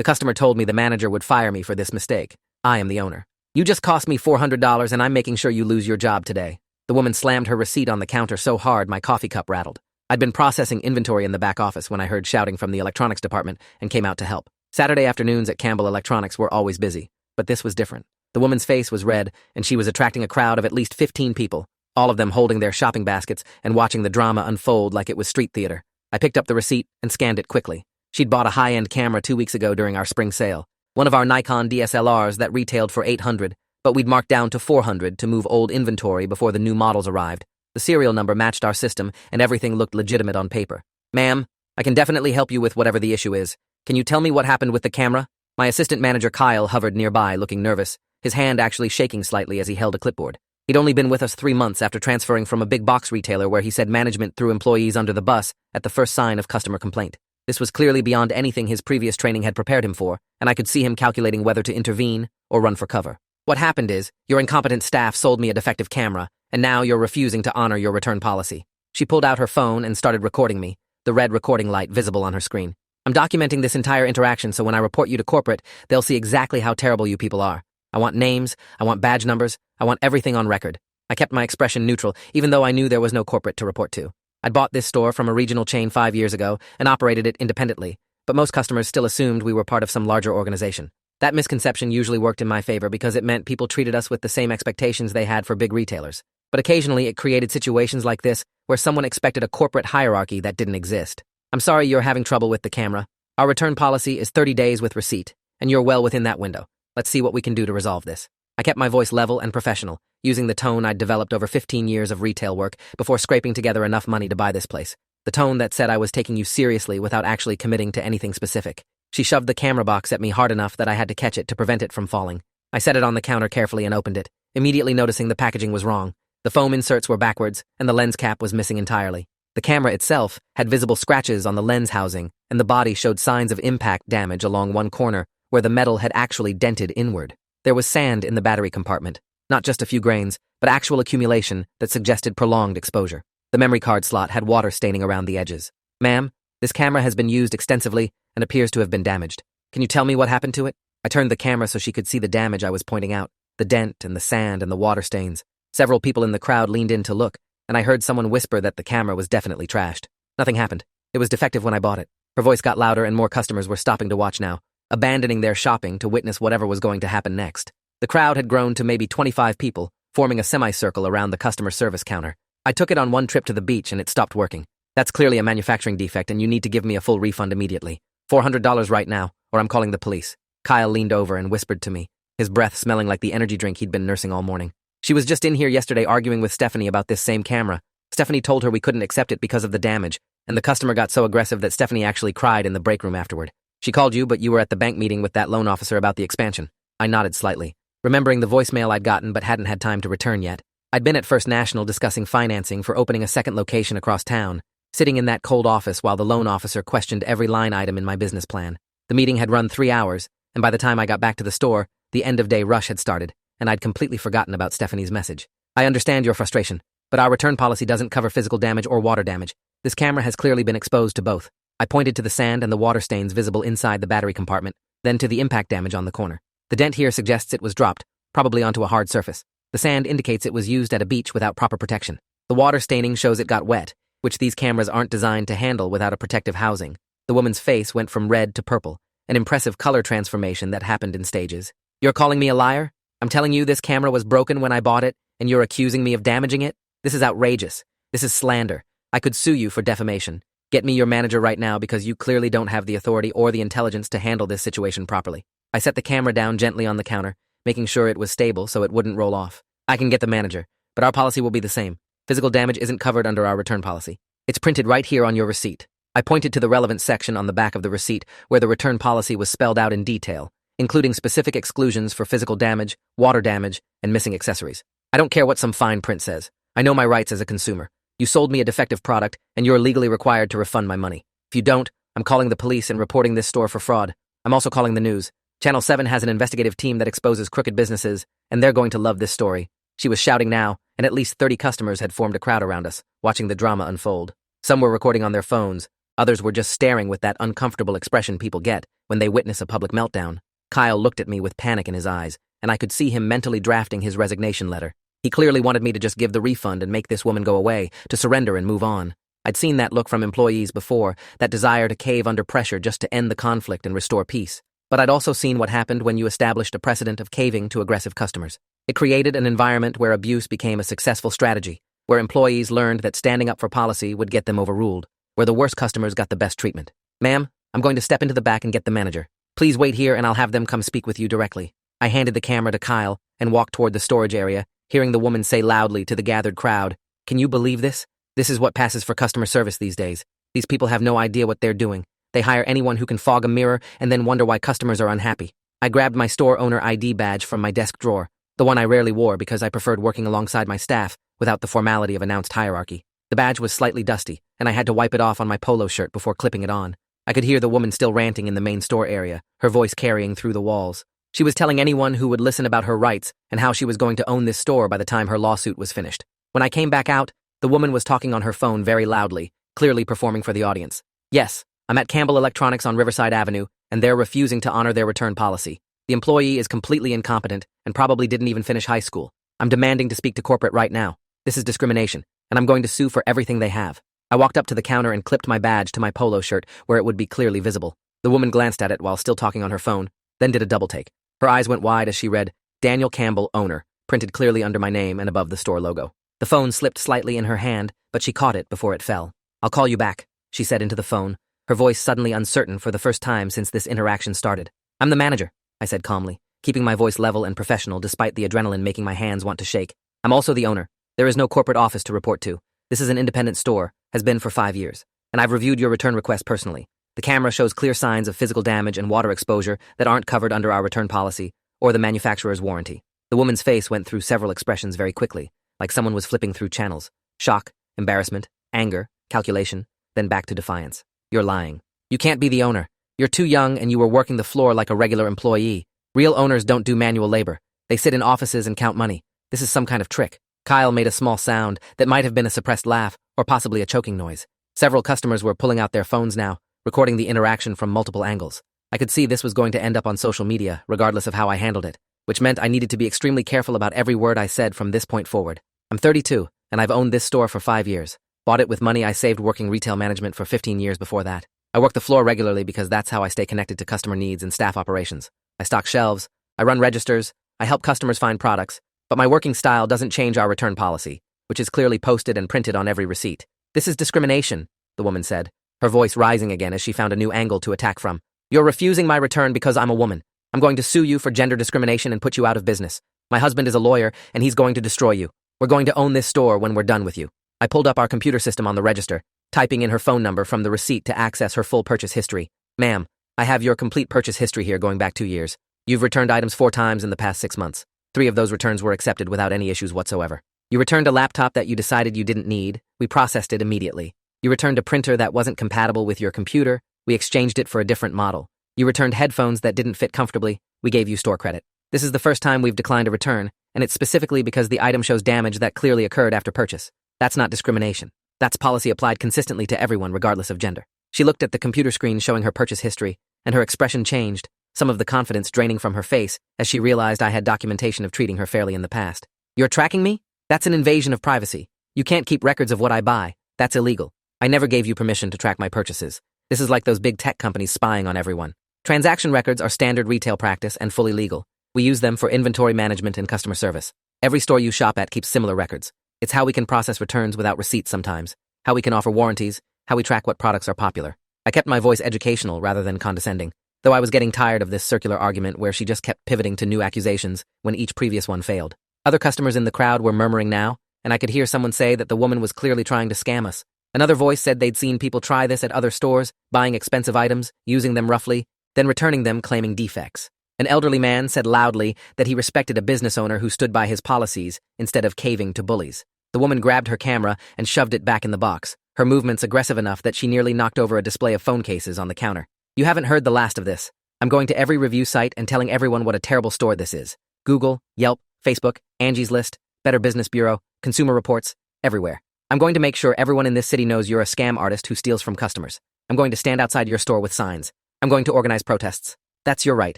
The customer told me the manager would fire me for this mistake. I am the owner. You just cost me $400 and I'm making sure you lose your job today. The woman slammed her receipt on the counter so hard my coffee cup rattled. I'd been processing inventory in the back office when I heard shouting from the electronics department and came out to help. Saturday afternoons at Campbell Electronics were always busy, but this was different. The woman's face was red, and she was attracting a crowd of at least 15 people, all of them holding their shopping baskets and watching the drama unfold like it was street theater. I picked up the receipt and scanned it quickly. She'd bought a high-end camera 2 weeks ago during our spring sale, one of our Nikon DSLRs that retailed for $800, but we'd marked down to $400 to move old inventory before the new models arrived. The serial number matched our system, and everything looked legitimate on paper. Ma'am, I can definitely help you with whatever the issue is. Can you tell me what happened with the camera? My assistant manager Kyle hovered nearby, looking nervous, his hand actually shaking slightly as he held a clipboard. He'd only been with us 3 months after transferring from a big box retailer where he said management threw employees under the bus at the first sign of customer complaint. This was clearly beyond anything his previous training had prepared him for, and I could see him calculating whether to intervene or run for cover. What happened is, your incompetent staff sold me a defective camera, and now you're refusing to honor your return policy. She pulled out her phone and started recording me, the red recording light visible on her screen. I'm documenting this entire interaction so when I report you to corporate, they'll see exactly how terrible you people are. I want names, I want badge numbers, I want everything on record. I kept my expression neutral, even though I knew there was no corporate to report to. I'd bought this store from a regional chain 5 years ago and operated it independently, but most customers still assumed we were part of some larger organization. That misconception usually worked in my favor because it meant people treated us with the same expectations they had for big retailers. But occasionally it created situations like this where someone expected a corporate hierarchy that didn't exist. I'm sorry you're having trouble with the camera. Our return policy is 30 days with receipt, and you're well within that window. Let's see what we can do to resolve this. I kept my voice level and professional, using the tone I'd developed over 15 years of retail work before scraping together enough money to buy this place. The tone that said I was taking you seriously without actually committing to anything specific. She shoved the camera box at me hard enough that I had to catch it to prevent it from falling. I set it on the counter carefully and opened it, immediately noticing the packaging was wrong. The foam inserts were backwards, and the lens cap was missing entirely. The camera itself had visible scratches on the lens housing, and the body showed signs of impact damage along one corner, where the metal had actually dented inward. There was sand in the battery compartment, not just a few grains, but actual accumulation that suggested prolonged exposure. The memory card slot had water staining around the edges. Ma'am, this camera has been used extensively and appears to have been damaged. Can you tell me what happened to it? I turned the camera so she could see the damage I was pointing out, the dent and the sand and the water stains. Several people in the crowd leaned in to look, and I heard someone whisper that the camera was definitely trashed. Nothing happened. It was defective when I bought it. Her voice got louder and more customers were stopping to watch now, abandoning their shopping to witness whatever was going to happen next. The crowd had grown to maybe 25 people, forming a semicircle around the customer service counter. I took it on one trip to the beach and it stopped working. That's clearly a manufacturing defect and you need to give me a full refund immediately. $400 right now, or I'm calling the police. Kyle leaned over and whispered to me, his breath smelling like the energy drink he'd been nursing all morning. She was just in here yesterday arguing with Stephanie about this same camera. Stephanie told her we couldn't accept it because of the damage, and the customer got so aggressive that Stephanie actually cried in the break room afterward. She called you, but you were at the bank meeting with that loan officer about the expansion. I nodded slightly, remembering the voicemail I'd gotten but hadn't had time to return yet. I'd been at First National discussing financing for opening a second location across town, sitting in that cold office while the loan officer questioned every line item in my business plan. The meeting had run 3 hours, and by the time I got back to the store, the end-of-day rush had started, and I'd completely forgotten about Stephanie's message. I understand your frustration, but our return policy doesn't cover physical damage or water damage. This camera has clearly been exposed to both. I pointed to the sand and the water stains visible inside the battery compartment, then to the impact damage on the corner. The dent here suggests it was dropped, probably onto a hard surface. The sand indicates it was used at a beach without proper protection. The water staining shows it got wet, which these cameras aren't designed to handle without a protective housing. The woman's face went from red to purple, an impressive color transformation that happened in stages. You're calling me a liar? I'm telling you this camera was broken when I bought it, and you're accusing me of damaging it? This is outrageous. This is slander. I could sue you for defamation. Get me your manager right now because you clearly don't have the authority or the intelligence to handle this situation properly. I set the camera down gently on the counter, making sure it was stable so it wouldn't roll off. I can get the manager, but our policy will be the same. Physical damage isn't covered under our return policy. It's printed right here on your receipt. I pointed to the relevant section on the back of the receipt where the return policy was spelled out in detail, including specific exclusions for physical damage, water damage, and missing accessories. I don't care what some fine print says. I know my rights as a consumer. You sold me a defective product, and you're legally required to refund my money. If you don't, I'm calling the police and reporting this store for fraud. I'm also calling the news. Channel 7 has an investigative team that exposes crooked businesses, and they're going to love this story. She was shouting now, and at least 30 customers had formed a crowd around us, watching the drama unfold. Some were recording on their phones, Others were just staring with that uncomfortable expression people get when they witness a public meltdown. Kyle looked at me with panic in his eyes, and I could see him mentally drafting his resignation letter. He clearly wanted me to just give the refund and make this woman go away, to surrender and move on. I'd seen that look from employees before, that desire to cave under pressure just to end the conflict and restore peace. But I'd also seen what happened when you established a precedent of caving to aggressive customers. It created an environment where abuse became a successful strategy, where employees learned that standing up for policy would get them overruled, where the worst customers got the best treatment. Ma'am, I'm going to step into the back and get the manager. Please wait here and I'll have them come speak with you directly. I handed the camera to Kyle and walked toward the storage area, hearing the woman say loudly to the gathered crowd, "Can you believe this? This is what passes for customer service these days. These people have no idea what they're doing. They hire anyone who can fog a mirror and then wonder why customers are unhappy." I grabbed my store owner ID badge from my desk drawer, the one I rarely wore because I preferred working alongside my staff without the formality of announced hierarchy. The badge was slightly dusty, and I had to wipe it off on my polo shirt before clipping it on. I could hear the woman still ranting in the main store area, her voice carrying through the walls. She was telling anyone who would listen about her rights and how she was going to own this store by the time her lawsuit was finished. When I came back out, the woman was talking on her phone very loudly, clearly performing for the audience. "Yes, I'm at Campbell Electronics on Riverside Avenue, and they're refusing to honor their return policy. The employee is completely incompetent and probably didn't even finish high school. I'm demanding to speak to corporate right now. This is discrimination, and I'm going to sue for everything they have." I walked up to the counter and clipped my badge to my polo shirt where it would be clearly visible. The woman glanced at it while still talking on her phone, then did a double take. Her eyes went wide as she read, "Daniel Campbell, owner," printed clearly under my name and above the store logo. The phone slipped slightly in her hand, but she caught it before it fell. "I'll call you back," she said into the phone, her voice suddenly uncertain for the first time since this interaction started. "I'm the manager," I said calmly, keeping my voice level and professional despite the adrenaline making my hands want to shake. "I'm also the owner. There is no corporate office to report to. This is an independent store, has been for 5 years, and I've reviewed your return request personally. The camera shows clear signs of physical damage and water exposure that aren't covered under our return policy or the manufacturer's warranty." The woman's face went through several expressions very quickly, like someone was flipping through channels. Shock, embarrassment, anger, calculation, then back to defiance. "You're lying. You can't be the owner. You're too young and you were working the floor like a regular employee. Real owners don't do manual labor. They sit in offices and count money. This is some kind of trick." Kyle made a small sound that might have been a suppressed laugh or possibly a choking noise. Several customers were pulling out their phones now, recording the interaction from multiple angles. I could see this was going to end up on social media, regardless of how I handled it, which meant I needed to be extremely careful about every word I said from this point forward. I'm 32, and I've owned this store for 5 years. Bought it with money I saved working retail management for 15 years before that. I work the floor regularly because that's how I stay connected to customer needs and staff operations. I stock shelves, I run registers, I help customers find products, but my working style doesn't change our return policy, which is clearly posted and printed on every receipt. "This is discrimination," the woman said, her voice rising again as she found a new angle to attack from. "You're refusing my return because I'm a woman. I'm going to sue you for gender discrimination and put you out of business. My husband is a lawyer, and he's going to destroy you. We're going to own this store when we're done with you." I pulled up our computer system on the register, typing in her phone number from the receipt to access her full purchase history. "Ma'am, I have your complete purchase history here going back 2 years. You've returned items 4 times in the past 6 months. 3 of those returns were accepted without any issues whatsoever. You returned a laptop that you decided you didn't need. We processed it immediately. You returned a printer that wasn't compatible with your computer. We exchanged it for a different model. You returned headphones that didn't fit comfortably. We gave you store credit. This is the first time we've declined a return, and it's specifically because the item shows damage that clearly occurred after purchase. That's not discrimination. That's policy applied consistently to everyone regardless of gender." She looked at the computer screen showing her purchase history, and her expression changed, some of the confidence draining from her face as she realized I had documentation of treating her fairly in the past. "You're tracking me? That's an invasion of privacy. You can't keep records of what I buy. That's illegal. I never gave you permission to track my purchases. This is like those big tech companies spying on everyone. Transaction records are standard retail practice and fully legal. We use them for inventory management and customer service. Every store you shop at keeps similar records. It's how we can process returns without receipts sometimes, how we can offer warranties, how we track what products are popular." I kept my voice educational rather than condescending, though I was getting tired of this circular argument where she just kept pivoting to new accusations when each previous one failed. Other customers in the crowd were murmuring now, and I could hear someone say that the woman was clearly trying to scam us. Another voice said they'd seen people try this at other stores, buying expensive items, using them roughly, then returning them claiming defects. An elderly man said loudly that he respected a business owner who stood by his policies instead of caving to bullies. The woman grabbed her camera and shoved it back in the box, her movements aggressive enough that she nearly knocked over a display of phone cases on the counter. "You haven't heard the last of this. I'm going to every review site and telling everyone what a terrible store this is. Google, Yelp, Facebook, Angie's List, Better Business Bureau, Consumer Reports, everywhere. I'm going to make sure everyone in this city knows you're a scam artist who steals from customers. I'm going to stand outside your store with signs. I'm going to organize protests. That's your right,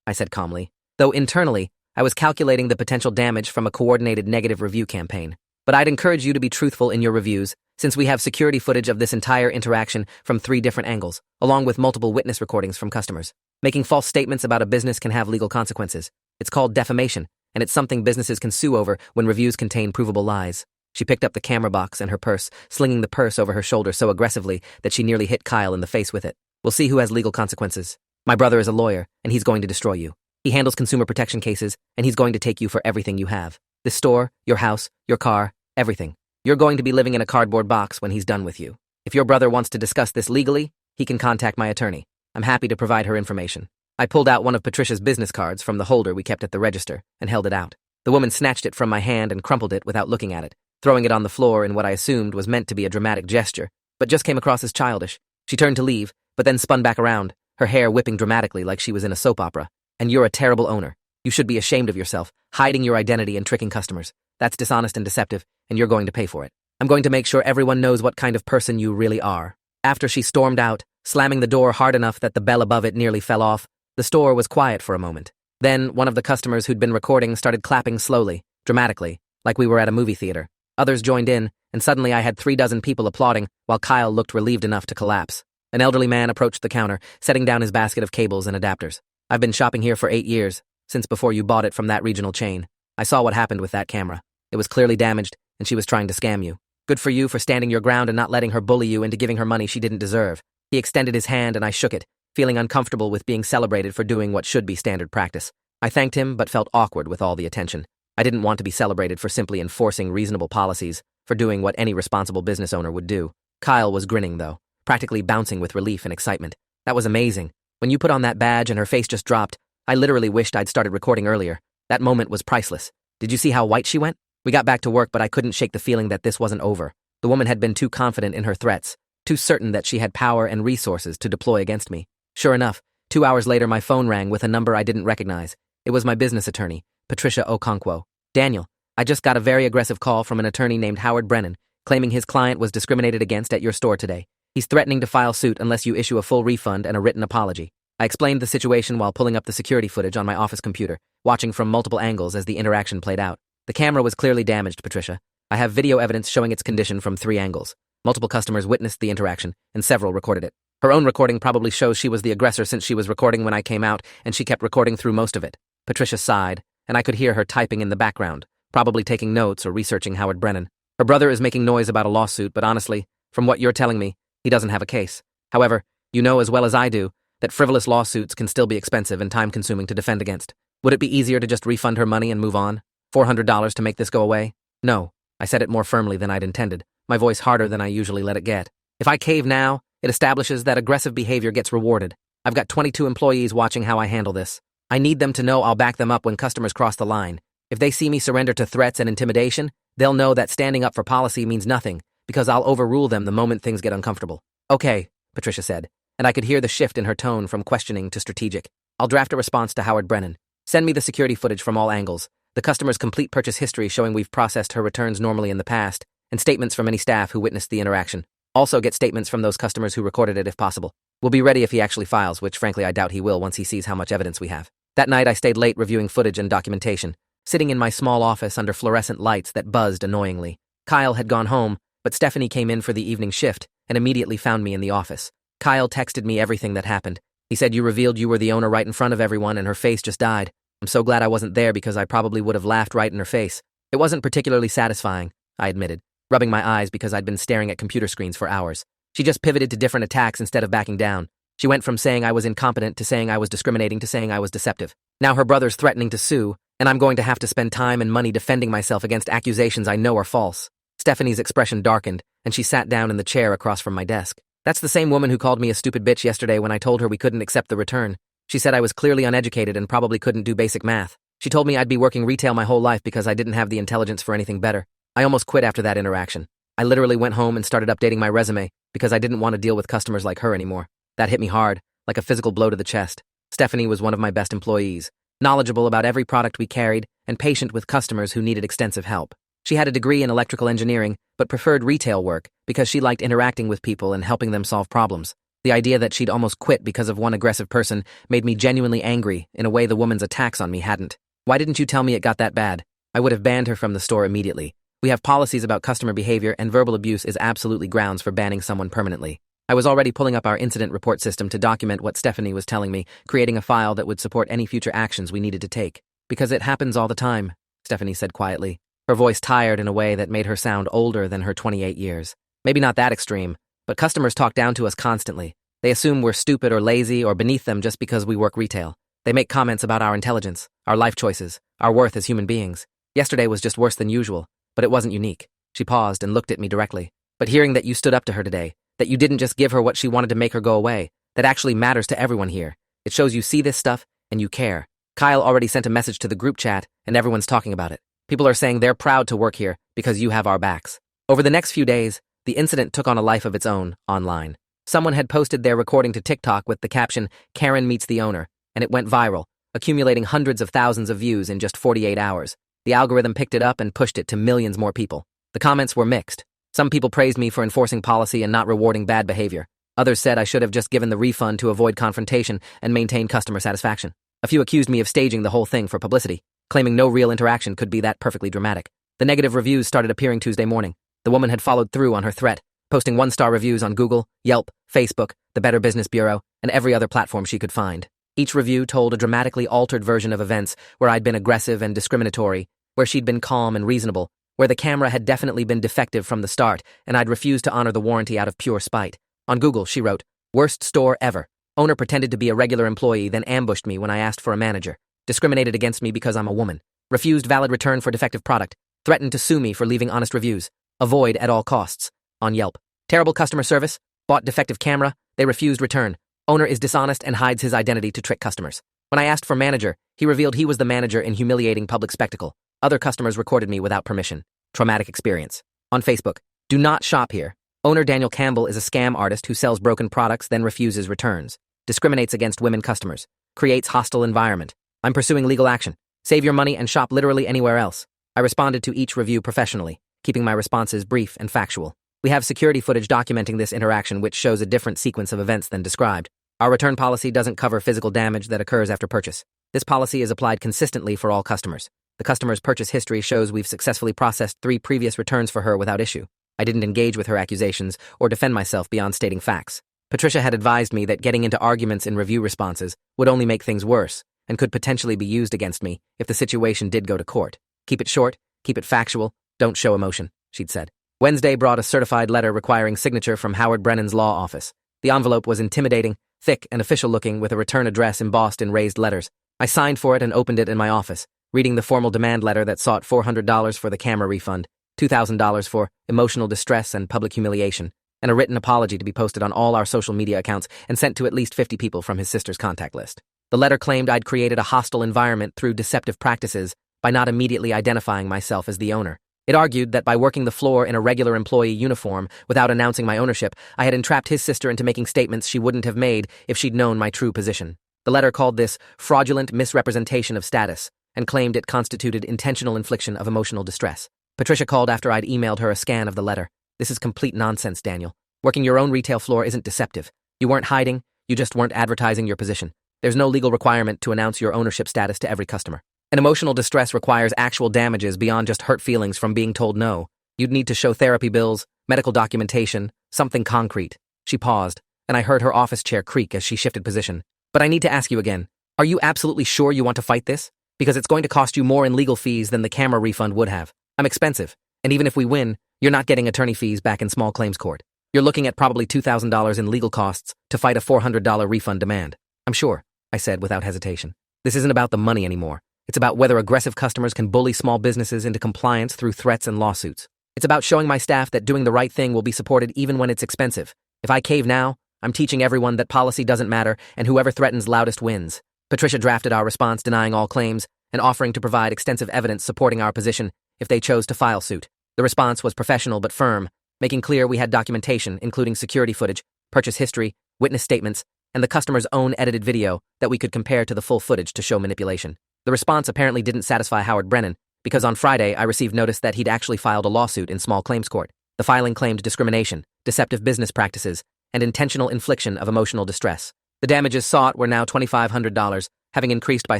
I said calmly. Though internally, I was calculating the potential damage from a coordinated negative review campaign. But I'd encourage you to be truthful in your reviews, since we have security footage of this entire interaction from 3 different angles, along with multiple witness recordings from customers. Making false statements about a business can have legal consequences. It's called defamation, and it's something businesses can sue over when reviews contain provable lies. She picked up the camera box and her purse, slinging the purse over her shoulder so aggressively that she nearly hit Kyle in the face with it. We'll see who has legal consequences. My brother is a lawyer, and he's going to destroy you. He handles consumer protection cases, and he's going to take you for everything you have. This store, your house, your car, everything. You're going to be living in a cardboard box when he's done with you. If your brother wants to discuss this legally, he can contact my attorney. I'm happy to provide her information. I pulled out one of Patricia's business cards from the holder we kept at the register and held it out. The woman snatched it from my hand and crumpled it without looking at it, throwing it on the floor in what I assumed was meant to be a dramatic gesture, but just came across as childish. She turned to leave, but then spun back around, her hair whipping dramatically like she was in a soap opera. And you're a terrible owner. You should be ashamed of yourself, hiding your identity and tricking customers. That's dishonest and deceptive, and you're going to pay for it. I'm going to make sure everyone knows what kind of person you really are. After she stormed out, slamming the door hard enough that the bell above it nearly fell off, the store was quiet for a moment. Then, one of the customers who'd been recording started clapping slowly, dramatically, like we were at a movie theater. Others joined in, and suddenly I had 36 people applauding, while Kyle looked relieved enough to collapse. An elderly man approached the counter, setting down his basket of cables and adapters. I've been shopping here for 8 years, since before you bought it from that regional chain. I saw what happened with that camera. It was clearly damaged, and she was trying to scam you. Good for you for standing your ground and not letting her bully you into giving her money she didn't deserve. He extended his hand and I shook it, feeling uncomfortable with being celebrated for doing what should be standard practice. I thanked him, but felt awkward with all the attention. I didn't want to be celebrated for simply enforcing reasonable policies, for doing what any responsible business owner would do. Kyle was grinning, though, practically bouncing with relief and excitement. That was amazing. When you put on that badge and her face just dropped, I literally wished I'd started recording earlier. That moment was priceless. Did you see how white she went? We got back to work, but I couldn't shake the feeling that this wasn't over. The woman had been too confident in her threats, too certain that she had power and resources to deploy against me. Sure enough, 2 hours later my phone rang with a number I didn't recognize. It was my business attorney, Patricia Okonkwo. Daniel, I just got a very aggressive call from an attorney named Howard Brennan, claiming his client was discriminated against at your store today. He's threatening to file suit unless you issue a full refund and a written apology. I explained the situation while pulling up the security footage on my office computer, watching from multiple angles as the interaction played out. The camera was clearly damaged, Patricia. I have video evidence showing its condition from 3 angles. Multiple customers witnessed the interaction, and several recorded it. Her own recording probably shows she was the aggressor since she was recording when I came out, and she kept recording through most of it. Patricia sighed, and I could hear her typing in the background, probably taking notes or researching Howard Brennan. Her brother is making noise about a lawsuit, but honestly, from what you're telling me, he doesn't have a case. However, you know as well as I do that frivolous lawsuits can still be expensive and time-consuming to defend against. Would it be easier to just refund her money and move on? $400 to make this go away? No. I said it more firmly than I'd intended, my voice harder than I usually let it get. If I cave now, it establishes that aggressive behavior gets rewarded. I've got 22 employees watching how I handle this. I need them to know I'll back them up when customers cross the line. If they see me surrender to threats and intimidation, they'll know that standing up for policy means nothing, because I'll overrule them the moment things get uncomfortable. Okay, Patricia said, and I could hear the shift in her tone from questioning to strategic. I'll draft a response to Howard Brennan. Send me the security footage from all angles, the customer's complete purchase history showing we've processed her returns normally in the past, and statements from any staff who witnessed the interaction. Also get statements from those customers who recorded it if possible. We'll be ready if he actually files, which frankly I doubt he will once he sees how much evidence we have. That night I stayed late reviewing footage and documentation, sitting in my small office under fluorescent lights that buzzed annoyingly. Kyle had gone home, but Stephanie came in for the evening shift and immediately found me in the office. Kyle texted me everything that happened. He said you revealed you were the owner right in front of everyone and her face just died. I'm so glad I wasn't there because I probably would have laughed right in her face. It wasn't particularly satisfying, I admitted, rubbing my eyes because I'd been staring at computer screens for hours. She just pivoted to different attacks instead of backing down. She went from saying I was incompetent to saying I was discriminating to saying I was deceptive. Now her brother's threatening to sue, and I'm going to have to spend time and money defending myself against accusations I know are false. Stephanie's expression darkened, and she sat down in the chair across from my desk. That's the same woman who called me a stupid bitch yesterday when I told her we couldn't accept the return. She said I was clearly uneducated and probably couldn't do basic math. She told me I'd be working retail my whole life because I didn't have the intelligence for anything better. I almost quit after that interaction. I literally went home and started updating my resume because I didn't want to deal with customers like her anymore. That hit me hard, like a physical blow to the chest. Stephanie was one of my best employees, knowledgeable about every product we carried and patient with customers who needed extensive help. She had a degree in electrical engineering, but preferred retail work because she liked interacting with people and helping them solve problems. The idea that she'd almost quit because of one aggressive person made me genuinely angry in a way the woman's attacks on me hadn't. Why didn't you tell me it got that bad? I would have banned her from the store immediately. We have policies about customer behavior, and verbal abuse is absolutely grounds for banning someone permanently. I was already pulling up our incident report system to document what Stephanie was telling me, creating a file that would support any future actions we needed to take. Because it happens all the time, Stephanie said quietly, her voice tired in a way that made her sound older than her 28 years. Maybe not that extreme, but customers talk down to us constantly. They assume we're stupid or lazy or beneath them just because we work retail. They make comments about our intelligence, our life choices, our worth as human beings. Yesterday was just worse than usual, but it wasn't unique. She paused and looked at me directly. But hearing that you stood up to her today, that you didn't just give her what she wanted to make her go away, that actually matters to everyone here. It shows you see this stuff and you care. Kyle already sent a message to the group chat and everyone's talking about it. People are saying they're proud to work here because you have our backs. Over the next few days, the incident took on a life of its own online. Someone had posted their recording to TikTok with the caption, "Karen meets the owner," and it went viral, accumulating hundreds of thousands of views in just 48 hours. The algorithm picked it up and pushed it to millions more people. The comments were mixed. Some people praised me for enforcing policy and not rewarding bad behavior. Others said I should have just given the refund to avoid confrontation and maintain customer satisfaction. A few accused me of staging the whole thing for publicity, claiming no real interaction could be that perfectly dramatic. The negative reviews started appearing Tuesday morning. The woman had followed through on her threat, posting one-star reviews on Google, Yelp, Facebook, the Better Business Bureau, and every other platform she could find. Each review told a dramatically altered version of events where I'd been aggressive and discriminatory, where she'd been calm and reasonable, where the camera had definitely been defective from the start, and I'd refused to honor the warranty out of pure spite. On Google, she wrote, "Worst store ever. Owner pretended to be a regular employee, then ambushed me when I asked for a manager. Discriminated against me because I'm a woman. Refused valid return for defective product. Threatened to sue me for leaving honest reviews. Avoid at all costs." On Yelp, "Terrible customer service. Bought defective camera. They refused return. Owner is dishonest and hides his identity to trick customers. When I asked for manager, he revealed he was the manager in humiliating public spectacle. Other customers recorded me without permission. Traumatic experience." On Facebook, "Do not shop here. Owner Daniel Campbell is a scam artist who sells broken products then refuses returns. Discriminates against women customers. Creates hostile environment. I'm pursuing legal action. Save your money and shop literally anywhere else." I responded to each review professionally, keeping my responses brief and factual. We have security footage documenting this interaction, which shows a different sequence of events than described. Our return policy doesn't cover physical damage that occurs after purchase. This policy is applied consistently for all customers. The customer's purchase history shows we've successfully processed 3 previous returns for her without issue. I didn't engage with her accusations or defend myself beyond stating facts. Patricia had advised me that getting into arguments in review responses would only make things worse and could potentially be used against me if the situation did go to court. "Keep it short, keep it factual, don't show emotion," she'd said. Wednesday brought a certified letter requiring signature from Howard Brennan's law office. The envelope was intimidating, thick and official-looking with a return address embossed in raised letters. I signed for it and opened it in my office, reading the formal demand letter that sought $400 for the camera refund, $2,000 for emotional distress and public humiliation, and a written apology to be posted on all our social media accounts and sent to at least 50 people from his sister's contact list. The letter claimed I'd created a hostile environment through deceptive practices by not immediately identifying myself as the owner. It argued that by working the floor in a regular employee uniform without announcing my ownership, I had entrapped his sister into making statements she wouldn't have made if she'd known my true position. The letter called this fraudulent misrepresentation of status and claimed it constituted intentional infliction of emotional distress. Patricia called after I'd emailed her a scan of the letter. "This is complete nonsense, Daniel. Working your own retail floor isn't deceptive. You weren't hiding, you just weren't advertising your position. There's no legal requirement to announce your ownership status to every customer. And emotional distress requires actual damages beyond just hurt feelings from being told no. You'd need to show therapy bills, medical documentation, something concrete." She paused, and I heard her office chair creak as she shifted position. "But I need to ask you again. Are you absolutely sure you want to fight this? Because it's going to cost you more in legal fees than the camera refund would have. I'm expensive, and even if we win, you're not getting attorney fees back in small claims court. You're looking at probably $2,000 in legal costs to fight a $400 refund demand." "I'm sure," I said without hesitation. "This isn't about the money anymore. It's about whether aggressive customers can bully small businesses into compliance through threats and lawsuits. It's about showing my staff that doing the right thing will be supported even when it's expensive. If I cave now, I'm teaching everyone that policy doesn't matter and whoever threatens loudest wins." Patricia drafted our response denying all claims and offering to provide extensive evidence supporting our position if they chose to file suit. The response was professional but firm, making clear we had documentation, including security footage, purchase history, witness statements, and the customer's own edited video that we could compare to the full footage to show manipulation. The response apparently didn't satisfy Howard Brennan, because on Friday I received notice that he'd actually filed a lawsuit in small claims court. The filing claimed discrimination, deceptive business practices, and intentional infliction of emotional distress. The damages sought were now $2,500, having increased by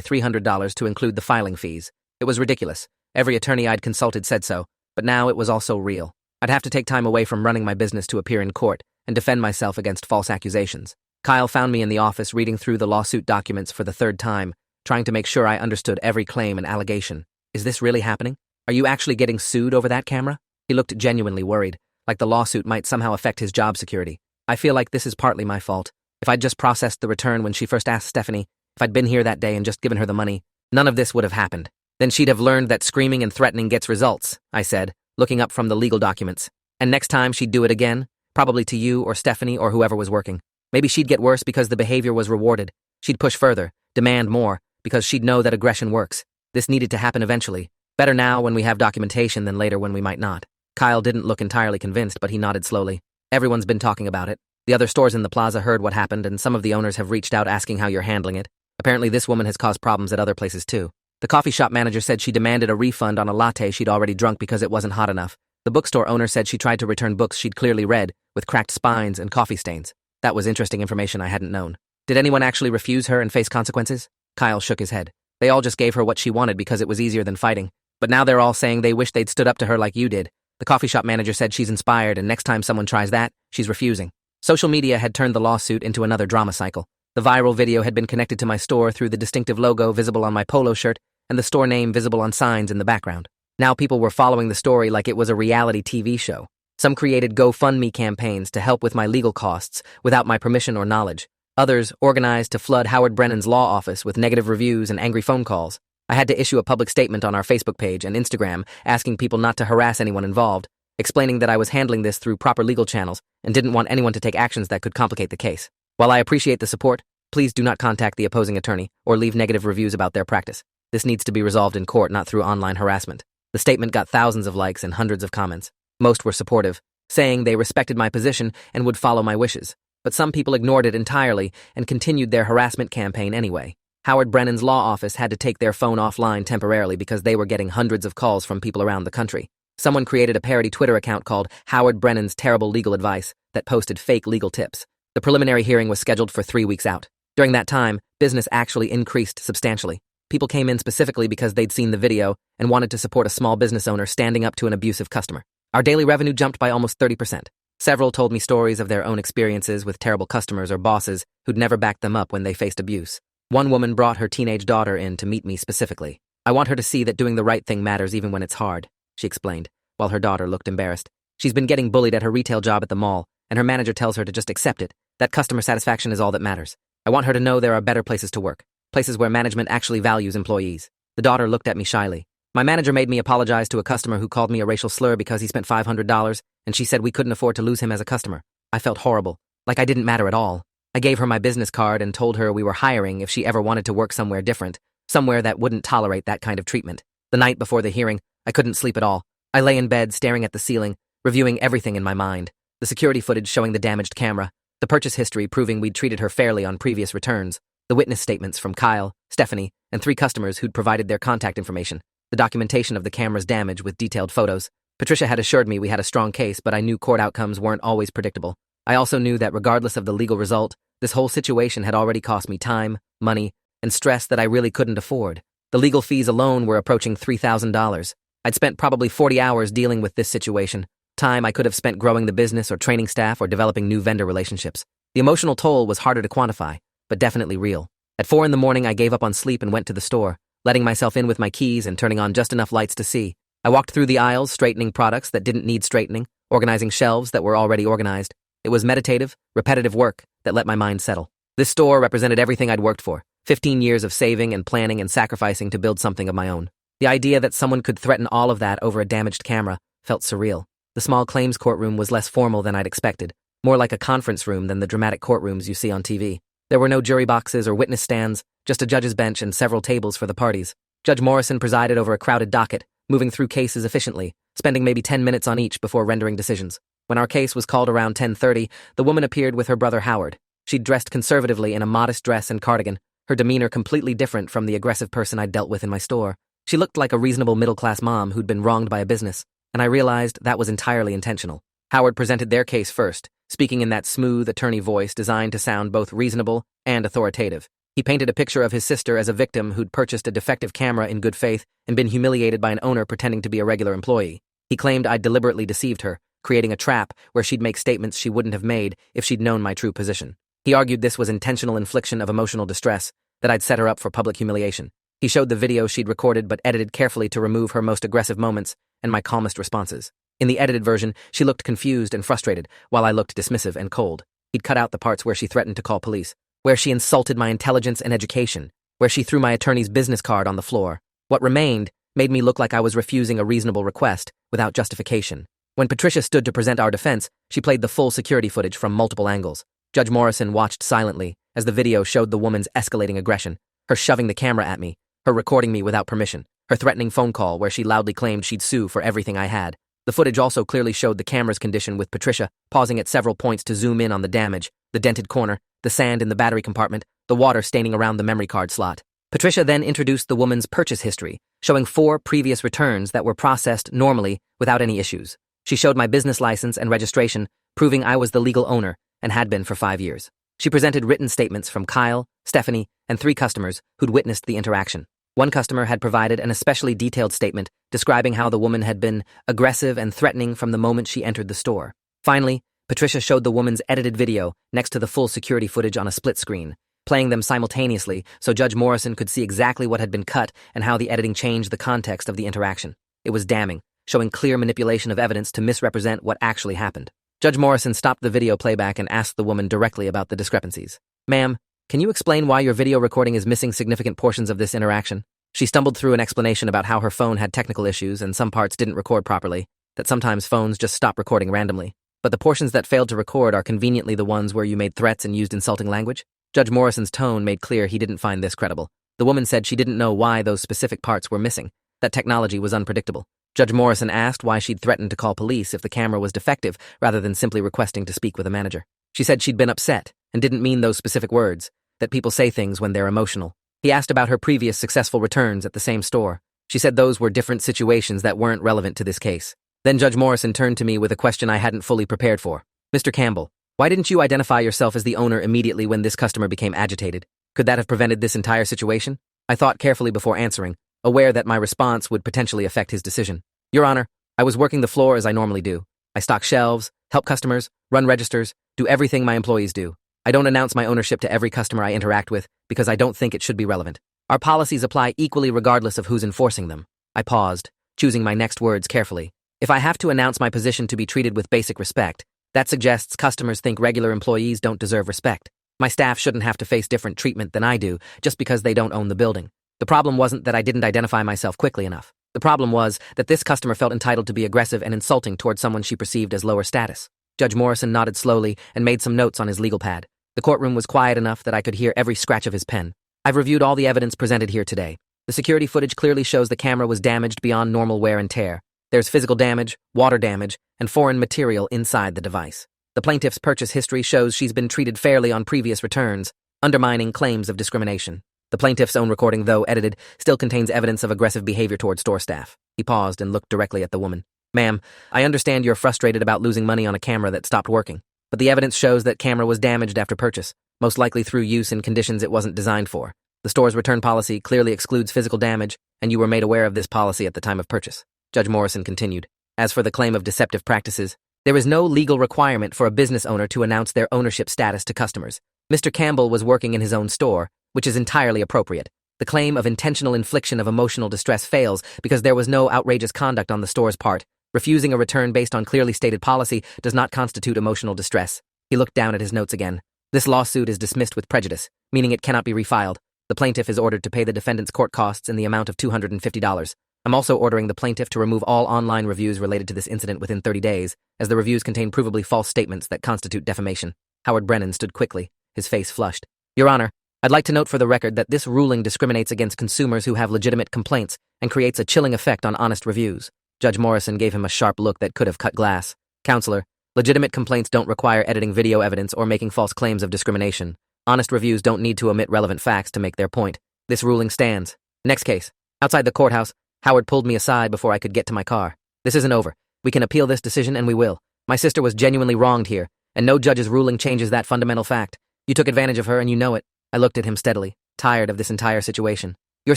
$300 to include the filing fees. It was ridiculous. Every attorney I'd consulted said so, but now it was also real. I'd have to take time away from running my business to appear in court and defend myself against false accusations. Kyle found me in the office reading through the lawsuit documents for the third time, trying to make sure I understood every claim and allegation. Is this really happening? Are you actually getting sued over that camera? He looked genuinely worried, like the lawsuit might somehow affect his job security. I feel like this is partly my fault. If I'd just processed the return when she first asked Stephanie, if I'd been here that day and just given her the money, none of this would have happened. Then she'd have learned that screaming and threatening gets results, I said, looking up from the legal documents. And next time she'd do it again, probably to you or Stephanie or whoever was working. Maybe she'd get worse because the behavior was rewarded. She'd push further, demand more, because she'd know that aggression works. This needed to happen eventually. Better now when we have documentation than later when we might not. Kyle didn't look entirely convinced, but he nodded slowly. Everyone's been talking about it. The other stores in the plaza heard what happened, and some of the owners have reached out asking how you're handling it. Apparently this woman has caused problems at other places too. The coffee shop manager said she demanded a refund on a latte she'd already drunk because it wasn't hot enough. The bookstore owner said she tried to return books she'd clearly read, with cracked spines and coffee stains. That was interesting information I hadn't known. Did anyone actually refuse her and face consequences? Kyle shook his head. They all just gave her what she wanted because it was easier than fighting. But now they're all saying they wish they'd stood up to her like you did. The coffee shop manager said she's inspired, and next time someone tries that, she's refusing. Social media had turned the lawsuit into another drama cycle. The viral video had been connected to my store through the distinctive logo visible on my polo shirt and the store name visible on signs in the background. Now people were following the story like it was a reality TV show. Some created GoFundMe campaigns to help with my legal costs without my permission or knowledge. Others organized to flood Howard Brennan's law office with negative reviews and angry phone calls. I had to issue a public statement on our Facebook page and Instagram asking people not to harass anyone involved, explaining that I was handling this through proper legal channels and didn't want anyone to take actions that could complicate the case. While I appreciate the support, please do not contact the opposing attorney or leave negative reviews about their practice. This needs to be resolved in court, not through online harassment. The statement got thousands of likes and hundreds of comments. Most were supportive, saying they respected my position and would follow my wishes. But some people ignored it entirely and continued their harassment campaign anyway. Howard Brennan's law office had to take their phone offline temporarily because they were getting hundreds of calls from people around the country. Someone created a parody Twitter account called Howard Brennan's Terrible Legal Advice that posted fake legal tips. The preliminary hearing was scheduled for 3 weeks out. During that time, business actually increased substantially. People came in specifically because they'd seen the video and wanted to support a small business owner standing up to an abusive customer. Our daily revenue jumped by almost 30%. Several told me stories of their own experiences with terrible customers or bosses who'd never backed them up when they faced abuse. One woman brought her teenage daughter in to meet me specifically. I want her to see that doing the right thing matters even when it's hard, she explained, while her daughter looked embarrassed. She's been getting bullied at her retail job at the mall, and her manager tells her to just accept it, that customer satisfaction is all that matters. I want her to know there are better places to work, places where management actually values employees. The daughter looked at me shyly. My manager made me apologize to a customer who called me a racial slur because he spent $500, and she said we couldn't afford to lose him as a customer. I felt horrible, like I didn't matter at all. I gave her my business card and told her we were hiring if she ever wanted to work somewhere different, somewhere that wouldn't tolerate that kind of treatment. The night before the hearing, I couldn't sleep at all. I lay in bed staring at the ceiling, reviewing everything in my mind. The security footage showing the damaged camera, the purchase history proving we'd treated her fairly on previous returns, the witness statements from Kyle, Stephanie, and 3 customers who'd provided their contact information, the documentation of the camera's damage with detailed photos. Patricia had assured me we had a strong case, but I knew court outcomes weren't always predictable. I also knew that regardless of the legal result, this whole situation had already cost me time, money, and stress that I really couldn't afford. The legal fees alone were approaching $3,000. I'd spent probably 40 hours dealing with this situation, time I could have spent growing the business or training staff or developing new vendor relationships. The emotional toll was harder to quantify, but definitely real. At 4 a.m, I gave up on sleep and went to the store, letting myself in with my keys and turning on just enough lights to see. I walked through the aisles, straightening products that didn't need straightening, organizing shelves that were already organized. It was meditative, repetitive work that let my mind settle. This store represented everything I'd worked for, 15 years of saving and planning and sacrificing to build something of my own. The idea that someone could threaten all of that over a damaged camera felt surreal. The small claims courtroom was less formal than I'd expected, more like a conference room than the dramatic courtrooms you see on TV. There were no jury boxes or witness stands, just a judge's bench and several tables for the parties. Judge Morrison presided over a crowded docket, moving through cases efficiently, spending maybe 10 minutes on each before rendering decisions. When our case was called around 10:30, the woman appeared with her brother Howard. She'd dressed conservatively in a modest dress and cardigan, her demeanor completely different from the aggressive person I'd dealt with in my store. She looked like a reasonable middle-class mom who'd been wronged by a business, and I realized that was entirely intentional. Howard presented their case first, speaking in that smooth attorney voice designed to sound both reasonable and authoritative. He painted a picture of his sister as a victim who'd purchased a defective camera in good faith and been humiliated by an owner pretending to be a regular employee. He claimed I'd deliberately deceived her, creating a trap where she'd make statements she wouldn't have made if she'd known my true position. He argued this was intentional infliction of emotional distress, that I'd set her up for public humiliation. He showed the video she'd recorded but edited carefully to remove her most aggressive moments and my calmest responses. In the edited version, she looked confused and frustrated, while I looked dismissive and cold. He'd cut out the parts where she threatened to call police, where she insulted my intelligence and education, where she threw my attorney's business card on the floor. What remained made me look like I was refusing a reasonable request without justification. When Patricia stood to present our defense, she played the full security footage from multiple angles. Judge Morrison watched silently as the video showed the woman's escalating aggression, her shoving the camera at me, her recording me without permission, her threatening phone call where she loudly claimed she'd sue for everything I had. The footage also clearly showed the camera's condition, with Patricia pausing at several points to zoom in on the damage, the dented corner, the sand in the battery compartment, the water staining around the memory card slot. Patricia then introduced the woman's purchase history, showing 4 previous returns that were processed normally without any issues. She showed my business license and registration, proving I was the legal owner and had been for 5 years. She presented written statements from Kyle, Stephanie, and 3 customers who'd witnessed the interaction. One customer had provided an especially detailed statement describing how the woman had been aggressive and threatening from the moment she entered the store. Finally, Patricia showed the woman's edited video next to the full security footage on a split screen, playing them simultaneously so Judge Morrison could see exactly what had been cut and how the editing changed the context of the interaction. It was damning, showing clear manipulation of evidence to misrepresent what actually happened. Judge Morrison stopped the video playback and asked the woman directly about the discrepancies. "Ma'am, can you explain why your video recording is missing significant portions of this interaction?" She stumbled through an explanation about how her phone had technical issues and some parts didn't record properly, that sometimes phones just stop recording randomly. But the portions that failed to record are conveniently the ones where you made threats and used insulting language. Judge Morrison's tone made clear he didn't find this credible. The woman said she didn't know why those specific parts were missing, that technology was unpredictable. Judge Morrison asked why she'd threatened to call police if the camera was defective rather than simply requesting to speak with a manager. She said she'd been upset and didn't mean those specific words, that people say things when they're emotional. He asked about her previous successful returns at the same store. She said those were different situations that weren't relevant to this case. Then Judge Morrison turned to me with a question I hadn't fully prepared for. "Mr. Campbell, why didn't you identify yourself as the owner immediately when this customer became agitated? Could that have prevented this entire situation?" I thought carefully before answering, aware that my response would potentially affect his decision. "Your Honor, I was working the floor as I normally do. I stock shelves, help customers, run registers, do everything my employees do. I don't announce my ownership to every customer I interact with because I don't think it should be relevant. Our policies apply equally regardless of who's enforcing them." I paused, choosing my next words carefully. If I have to announce my position to be treated with basic respect, that suggests customers think regular employees don't deserve respect. My staff shouldn't have to face different treatment than I do just because they don't own the building. The problem wasn't that I didn't identify myself quickly enough. The problem was that this customer felt entitled to be aggressive and insulting toward someone she perceived as lower status. Judge Morrison nodded slowly and made some notes on his legal pad. The courtroom was quiet enough that I could hear every scratch of his pen. "I've reviewed all the evidence presented here today. The security footage clearly shows the camera was damaged beyond normal wear and tear. There's physical damage, water damage, and foreign material inside the device. The plaintiff's purchase history shows she's been treated fairly on previous returns, undermining claims of discrimination. The plaintiff's own recording, though edited, still contains evidence of aggressive behavior toward store staff." He paused and looked directly at the woman. "Ma'am, I understand you're frustrated about losing money on a camera that stopped working. But the evidence shows that camera was damaged after purchase, most likely through use in conditions it wasn't designed for. The store's return policy clearly excludes physical damage, and you were made aware of this policy at the time of purchase." Judge Morrison continued. "As for the claim of deceptive practices, there is no legal requirement for a business owner to announce their ownership status to customers. Mr. Campbell was working in his own store, which is entirely appropriate. The claim of intentional infliction of emotional distress fails because there was no outrageous conduct on the store's part. Refusing a return based on clearly stated policy does not constitute emotional distress." He looked down at his notes again. "This lawsuit is dismissed with prejudice, meaning it cannot be refiled. The plaintiff is ordered to pay the defendant's court costs in the amount of $250. I'm also ordering the plaintiff to remove all online reviews related to this incident within 30 days, as the reviews contain provably false statements that constitute defamation." Howard Brennan stood quickly, his face flushed. "Your Honor, I'd like to note for the record that this ruling discriminates against consumers who have legitimate complaints and creates a chilling effect on honest reviews." Judge Morrison gave him a sharp look that could have cut glass. "Counselor, legitimate complaints don't require editing video evidence or making false claims of discrimination. Honest reviews don't need to omit relevant facts to make their point. This ruling stands." Next case. Outside the courthouse, Howard pulled me aside before I could get to my car. "This isn't over. We can appeal this decision, and we will. My sister was genuinely wronged here, and no judge's ruling changes that fundamental fact. You took advantage of her and you know it. I looked at him steadily, tired of this entire situation. Your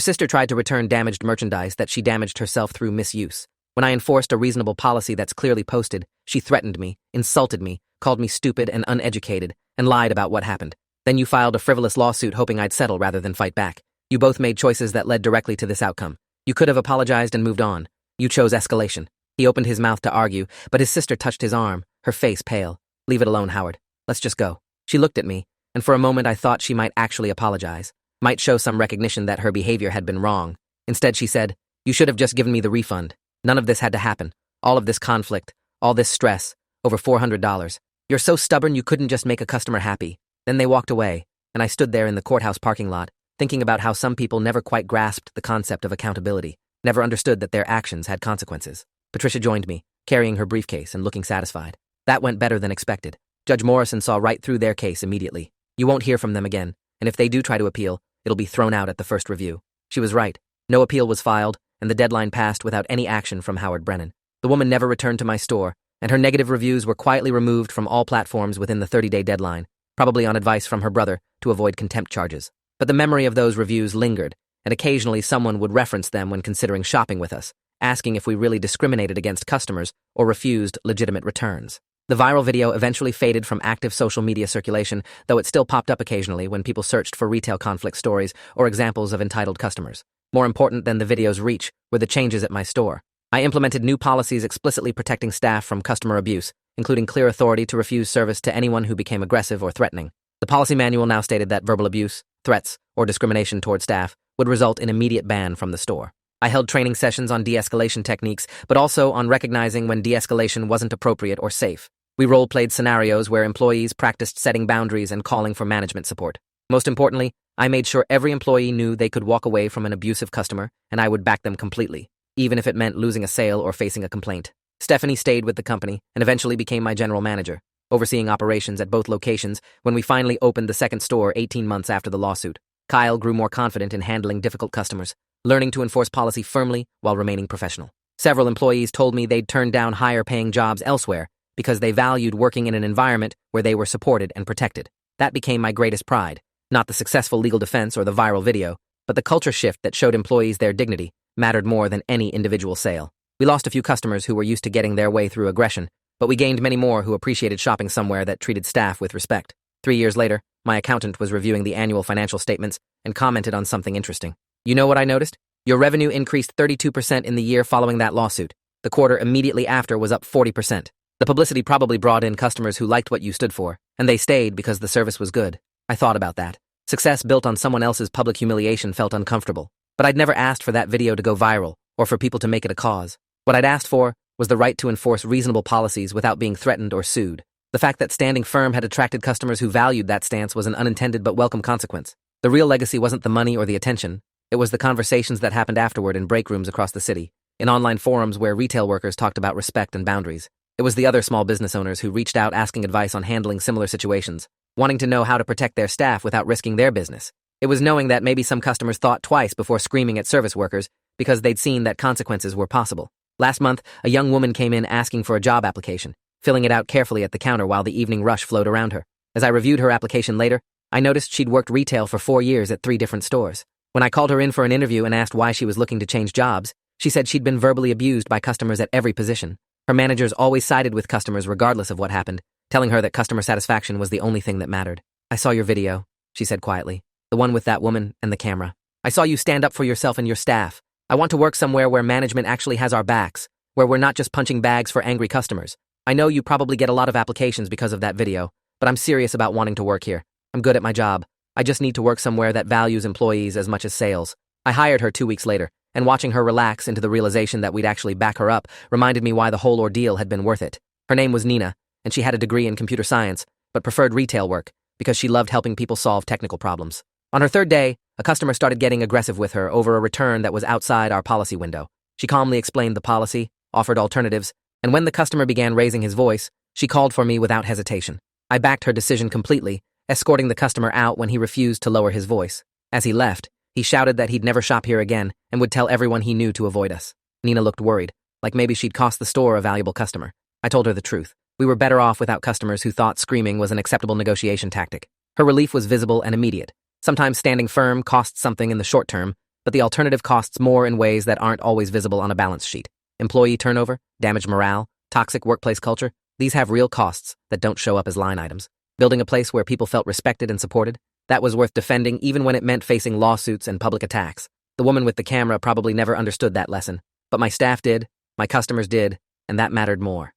sister tried to return damaged merchandise that she damaged herself through misuse. When I enforced a reasonable policy that's clearly posted, she threatened me, insulted me, called me stupid and uneducated, and lied about what happened. Then you filed a frivolous lawsuit hoping I'd settle rather than fight back. You both made choices that led directly to this outcome. You could have apologized and moved on. You chose escalation. He opened his mouth to argue, but his sister touched his arm, her face pale. Leave it alone, Howard. Let's just go. She looked at me, and for a moment I thought she might actually apologize, might show some recognition that her behavior had been wrong. Instead, she said, "You should have just given me the refund. None of this had to happen. All of this conflict, all this stress, over $400. You're so stubborn you couldn't just make a customer happy." Then they walked away, and I stood there in the courthouse parking lot, thinking about how some people never quite grasped the concept of accountability, never understood that their actions had consequences. Patricia joined me, carrying her briefcase and looking satisfied. That went better than expected. Judge Morrison saw right through their case immediately. You won't hear from them again, and if they do try to appeal, it'll be thrown out at the first review. She was right. No appeal was filed, and the deadline passed without any action from Howard Brennan. The woman never returned to my store, and her negative reviews were quietly removed from all platforms within the 30-day deadline, probably on advice from her brother to avoid contempt charges. But the memory of those reviews lingered, and occasionally someone would reference them when considering shopping with us, asking if we really discriminated against customers or refused legitimate returns. The viral video eventually faded from active social media circulation, though it still popped up occasionally when people searched for retail conflict stories or examples of entitled customers. More important than the video's reach were the changes at my store. I implemented new policies explicitly protecting staff from customer abuse, including clear authority to refuse service to anyone who became aggressive or threatening. The policy manual now stated that verbal abuse, threats, or discrimination toward staff would result in immediate ban from the store. I held training sessions on de-escalation techniques, but also on recognizing when de-escalation wasn't appropriate or safe. We role-played scenarios where employees practiced setting boundaries and calling for management support. Most importantly, I made sure every employee knew they could walk away from an abusive customer, and I would back them completely, even if it meant losing a sale or facing a complaint. Stephanie stayed with the company and eventually became my general manager, overseeing operations at both locations when we finally opened the second store 18 months after the lawsuit. Kyle grew more confident in handling difficult customers, learning to enforce policy firmly while remaining professional. Several employees told me they'd turned down higher-paying jobs elsewhere because they valued working in an environment where they were supported and protected. That became my greatest pride, not the successful legal defense or the viral video, but the culture shift that showed employees their dignity mattered more than any individual sale. We lost a few customers who were used to getting their way through aggression, but we gained many more who appreciated shopping somewhere that treated staff with respect. 3 years later, my accountant was reviewing the annual financial statements and commented on something interesting. You know what I noticed? Your revenue increased 32% in the year following that lawsuit. The quarter immediately after was up 40%. The publicity probably brought in customers who liked what you stood for, and they stayed because the service was good. I thought about that. Success built on someone else's public humiliation felt uncomfortable, but I'd never asked for that video to go viral or for people to make it a cause. What I'd asked for was the right to enforce reasonable policies without being threatened or sued. The fact that standing firm had attracted customers who valued that stance was an unintended but welcome consequence. The real legacy wasn't the money or the attention. It was the conversations that happened afterward in break rooms across the city, in online forums where retail workers talked about respect and boundaries. It was the other small business owners who reached out asking advice on handling similar situations, wanting to know how to protect their staff without risking their business. It was knowing that maybe some customers thought twice before screaming at service workers because they'd seen that consequences were possible. Last month, a young woman came in asking for a job application, filling it out carefully at the counter while the evening rush flowed around her. As I reviewed her application later, I noticed she'd worked retail for 4 years at 3 different stores. When I called her in for an interview and asked why she was looking to change jobs, she said she'd been verbally abused by customers at every position. Her managers always sided with customers regardless of what happened, telling her that customer satisfaction was the only thing that mattered. "I saw your video," she said quietly, "the one with that woman and the camera. I saw you stand up for yourself and your staff. I want to work somewhere where management actually has our backs, where we're not just punching bags for angry customers. I know you probably get a lot of applications because of that video, but I'm serious about wanting to work here. I'm good at my job. I just need to work somewhere that values employees as much as sales." I hired her 2 weeks later, and watching her relax into the realization that we'd actually back her up reminded me why the whole ordeal had been worth it. Her name was Nina, and she had a degree in computer science, but preferred retail work because she loved helping people solve technical problems. On her 3rd day, a customer started getting aggressive with her over a return that was outside our policy window. She calmly explained the policy, offered alternatives, and when the customer began raising his voice, she called for me without hesitation. I backed her decision completely, escorting the customer out when he refused to lower his voice. As he left, he shouted that he'd never shop here again and would tell everyone he knew to avoid us. Nina looked worried, like maybe she'd cost the store a valuable customer. I told her the truth. We were better off without customers who thought screaming was an acceptable negotiation tactic. Her relief was visible and immediate. Sometimes standing firm costs something in the short term, but the alternative costs more in ways that aren't always visible on a balance sheet. Employee turnover, damaged morale, toxic workplace culture, these have real costs that don't show up as line items. Building a place where people felt respected and supported, that was worth defending even when it meant facing lawsuits and public attacks. The woman with the camera probably never understood that lesson, but my staff did, my customers did, and that mattered more.